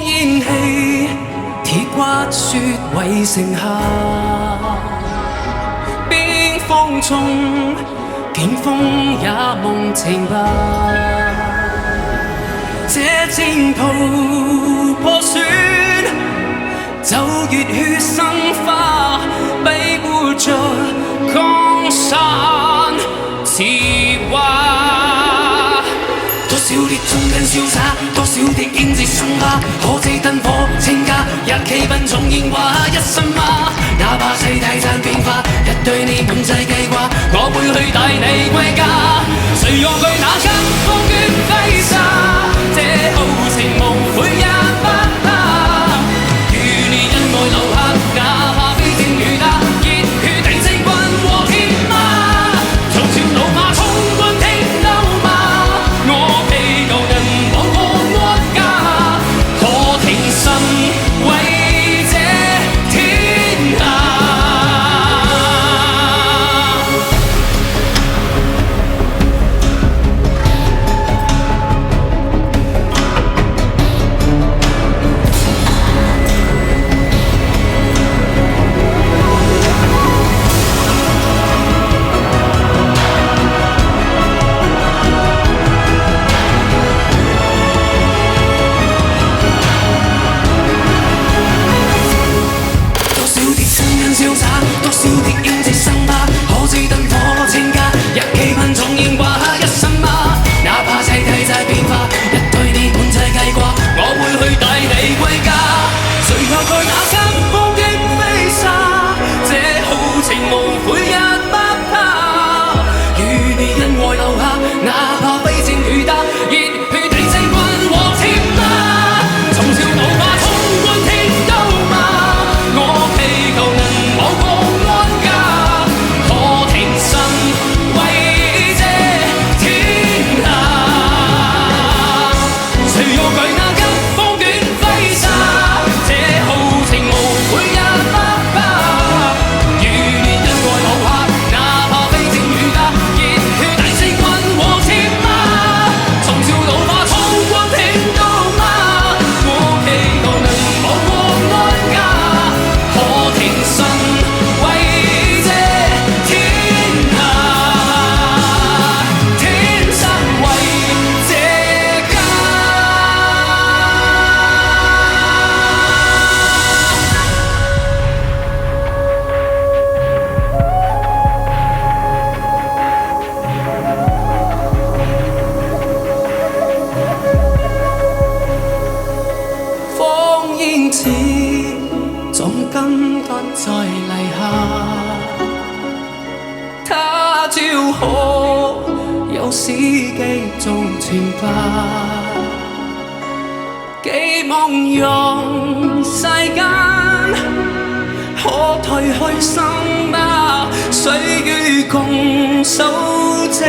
煙氣，鐵骨雪圍城下，邊風中景風也夢情吧。這戰袍破損，就熱血生花，庇護着江山似畫。多少烈衝跟瀟灑，多少的英姿生花，可知燈火清家，日期奔重煙花一生嗎？哪怕世態zan變化，一對你滿載記掛，我會去帶你歸家。誰讓佢那間風捲揮灑，這豪情無悔也不怕。與你恩愛留下，哪怕非正如他，熱血定勝軍和天馬。從朝老馬衝冠聽鬥罵，我被舊人綁過安家，可挺身為這天下。多少的英姿生花，可知燈火清家，日期噴重煙掛一生嗎？哪怕世態再變化，一對你滿載記掛，我會去帶你歸家。誰又在那間風景飛沙，這豪情無悔也不怕。與你恩愛留下，哪怕非正如他，熱血定勝軍和天馬。從朝老馬衝冠聽鬥罵，我被舊人綁過安家，可挺身為這天下。誰又懼那間風捲揮灑，這豪情無悔也不怕。與你恩愛留下，哪怕非正如他，熱血定勝軍和天馬。從朝老馬衝冠聽鬥罵，我被舊人綁過安家，可挺身為這天下，天生為這家。烽煙似總金不再泥下，他朝可有史記做傳吧？寄望讓世間可褪去心嗎？歲月共數這